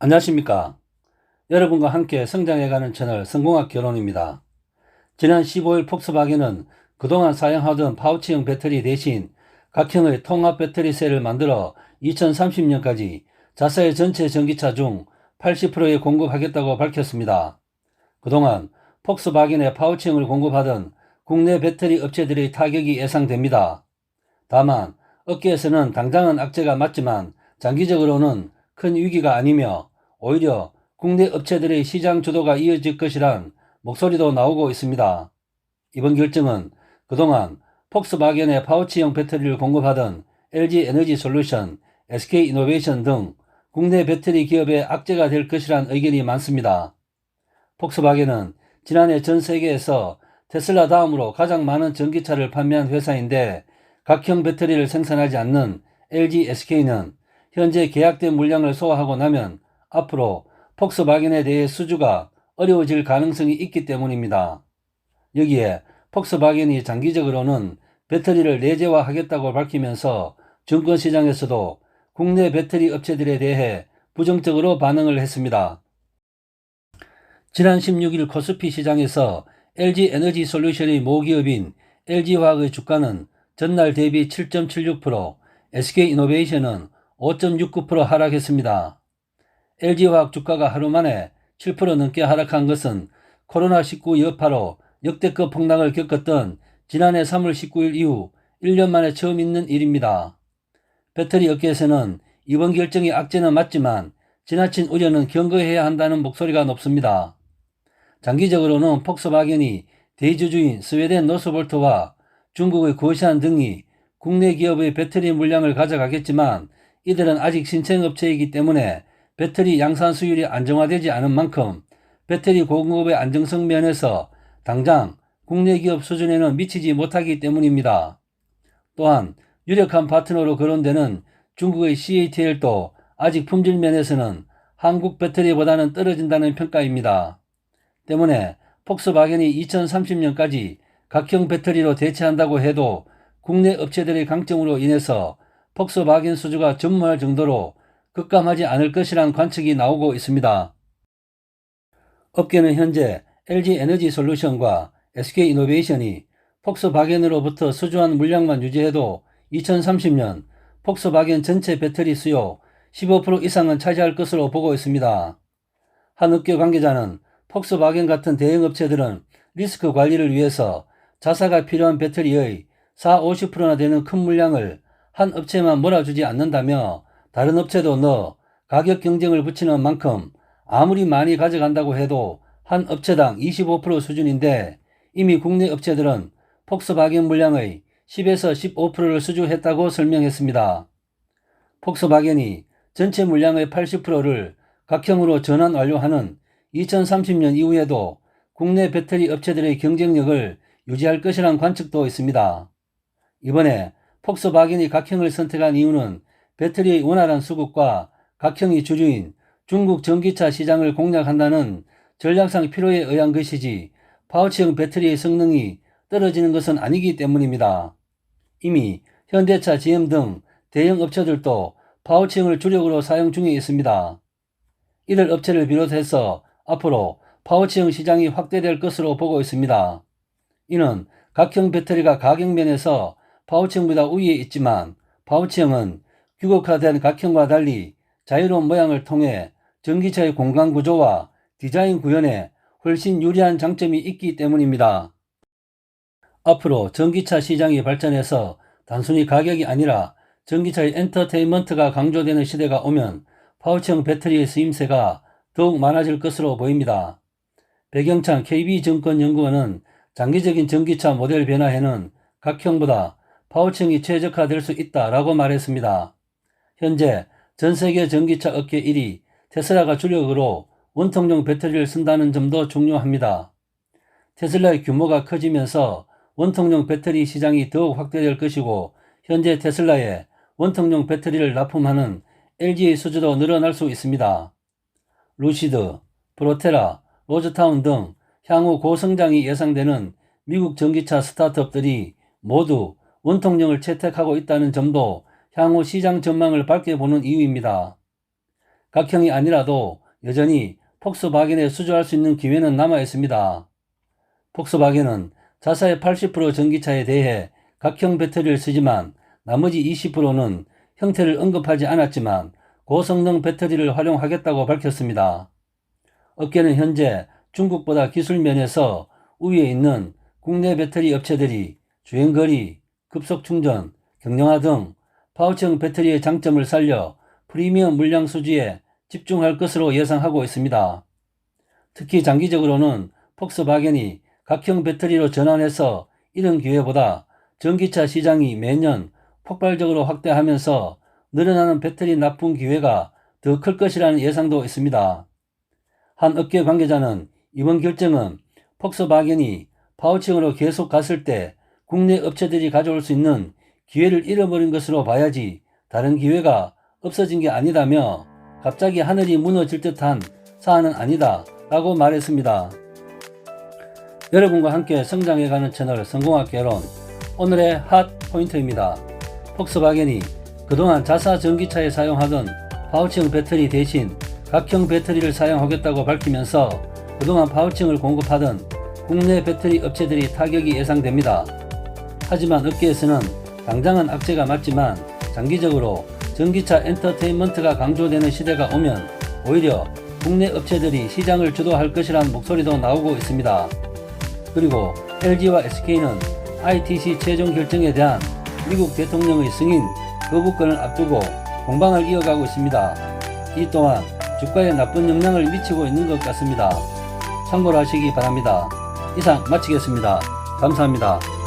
안녕하십니까. 여러분과 함께 성장해가는 채널 성공학 결혼입니다. 지난 15일 폭스바겐은 그동안 사용하던 파우치형 배터리 대신 각형의 통합 배터리셀을 만들어 2030년까지 자사의 전체 전기차 중 80%에 공급하겠다고 밝혔습니다. 그동안 폭스바겐의 파우치형을 공급하던 국내 배터리 업체들의 타격이 예상됩니다. 다만 업계에서는 당장은 악재가 맞지만 장기적으로는 큰 위기가 아니며 오히려 국내 업체들의 시장 주도가 이어질 것이란 목소리도 나오고 있습니다. 이번 결정은 그동안 폭스바겐의 파우치형 배터리를 공급하던 LG에너지솔루션, SK이노베이션 등 국내 배터리 기업의 악재가 될 것이란 의견이 많습니다. 폭스바겐은 지난해 전 세계에서 테슬라 다음으로 가장 많은 전기차를 판매한 회사인데 각형 배터리를 생산하지 않는 LG SK는 현재 계약된 물량을 소화하고 나면 앞으로 폭스바겐에 대해 수주가 어려워질 가능성이 있기 때문입니다. 여기에 폭스바겐이 장기적으로는 배터리를 내재화하겠다고 밝히면서 증권시장에서도 국내 배터리 업체들에 대해 부정적으로 반응을 했습니다. 지난 16일 코스피 시장에서 LG에너지솔루션의 모기업인 LG화학의 주가는 전날 대비 7.76%, SK이노베이션은 5.69% 하락했습니다. LG화학 주가가 하루 만에 7% 넘게 하락한 것은 코로나19 여파로 역대급 폭락을 겪었던 지난해 3월 19일 이후 1년 만에 처음 있는 일입니다. 배터리 업계에서는 이번 결정이 악재는 맞지만 지나친 우려는 경고해야 한다는 목소리가 높습니다. 장기적으로는 폭스바겐이 대주주인 스웨덴 노스볼트와 중국의 고시안 등이 국내 기업의 배터리 물량을 가져가겠지만 이들은 아직 신생업체이기 때문에 배터리 양산 수율이 안정화되지 않은 만큼 배터리 공급의 안정성 면에서 당장 국내 기업 수준에는 미치지 못하기 때문입니다. 또한 유력한 파트너로 거론되는 중국의 CATL도 아직 품질 면에서는 한국 배터리보다는 떨어진다는 평가입니다. 때문에 폭스바겐이 2030년까지 각형 배터리로 대체한다고 해도 국내 업체들의 강점으로 인해서 폭스바겐 수주가 전무할 정도로 급감하지 않을 것이란 관측이 나오고 있습니다. 업계는 현재 LG에너지솔루션과 SK이노베이션이 폭스바겐으로부터 수주한 물량만 유지해도 2030년 폭스바겐 전체 배터리 수요 15% 이상은 차지할 것으로 보고 있습니다. 한 업계 관계자는 폭스바겐 같은 대형업체들은 리스크 관리를 위해서 자사가 필요한 배터리의 40~50%나 되는 큰 물량을 한 업체만 몰아주지 않는다며 다른 업체도 넣어 가격 경쟁을 붙이는 만큼 아무리 많이 가져간다고 해도 한 업체당 25% 수준인데 이미 국내 업체들은 폭스바겐 물량의 10에서 15%를 수주했다고 설명했습니다. 폭스바겐이 전체 물량의 80%를 각형으로 전환 완료하는 2030년 이후에도 국내 배터리 업체들의 경쟁력을 유지할 것이란 관측도 있습니다. 이번에 폭스바겐이 각형을 선택한 이유는 배터리의 원활한 수급과 각형이 주류인 중국 전기차 시장을 공략한다는 전략상 필요에 의한 것이지 파우치형 배터리의 성능이 떨어지는 것은 아니기 때문입니다. 이미 현대차, GM 등 대형 업체들도 파우치형을 주력으로 사용 중에 있습니다. 이들 업체를 비롯해서 앞으로 파우치형 시장이 확대될 것으로 보고 있습니다. 이는 각형 배터리가 가격면에서 파우치형보다 우위에 있지만 파우치형은 규격화된 각형과 달리 자유로운 모양을 통해 전기차의 공간 구조와 디자인 구현에 훨씬 유리한 장점이 있기 때문입니다. 앞으로 전기차 시장이 발전해서 단순히 가격이 아니라 전기차의 엔터테인먼트가 강조되는 시대가 오면 파우치형 배터리의 쓰임새가 더욱 많아질 것으로 보입니다. 백영찬 KB증권연구원은 장기적인 전기차 모델 변화에는 각형보다 파우치형이 최적화될 수 있다라고 말했습니다. 현재 전세계 전기차 업계 1위 테슬라가 주력으로 원통용 배터리를 쓴다는 점도 중요합니다. 테슬라의 규모가 커지면서 원통용 배터리 시장이 더욱 확대될 것이고 현재 테슬라에 원통용 배터리를 납품하는 LG의 수주도 늘어날 수 있습니다. 루시드, 프로테라, 로즈타운 등 향후 고성장이 예상되는 미국 전기차 스타트업들이 모두 원통령을 채택하고 있다는 점도 향후 시장 전망을 밝게 보는 이유입니다. 각형이 아니라도 여전히 폭스바겐에 수주할 수 있는 기회는 남아 있습니다. 폭스바겐은 자사의 80% 전기차에 대해 각형 배터리를 쓰지만 나머지 20%는 형태를 언급하지 않았지만 고성능 배터리를 활용하겠다고 밝혔습니다. 업계는 현재 중국보다 기술 면에서 우위에 있는 국내 배터리 업체들이 주행거리, 급속충전, 경량화 등 파우치형 배터리의 장점을 살려 프리미엄 물량 수주에 집중할 것으로 예상하고 있습니다. 특히 장기적으로는 폭스바겐이 각형 배터리로 전환해서 이런 기회보다 전기차 시장이 매년 폭발적으로 확대하면서 늘어나는 배터리 납품 기회가 더 클 것이라는 예상도 있습니다. 한 업계 관계자는 이번 결정은 폭스바겐이 파우치형으로 계속 갔을 때 국내 업체들이 가져올 수 있는 기회를 잃어버린 것으로 봐야지 다른 기회가 없어진 게 아니다며 갑자기 하늘이 무너질 듯한 사안은 아니다 라고 말했습니다. 여러분과 함께 성장해가는 채널 성공학 개론, 오늘의 핫 포인트입니다. 폭스바겐이 그동안 자사 전기차에 사용하던 파우치형 배터리 대신 각형 배터리를 사용하겠다고 밝히면서 그동안 파우치형을 공급하던 국내 배터리 업체들이 타격이 예상됩니다. 하지만 업계에서는 당장은 악재가 맞지만 장기적으로 전기차 엔터테인먼트가 강조되는 시대가 오면 오히려 국내 업체들이 시장을 주도할 것이라는 목소리도 나오고 있습니다. 그리고 LG와 SK는 ITC 최종 결정에 대한 미국 대통령의 승인 거부권을 앞두고 공방을 이어가고 있습니다. 이 또한 주가에 나쁜 영향을 미치고 있는 것 같습니다. 참고로 하시기 바랍니다. 이상 마치겠습니다. 감사합니다.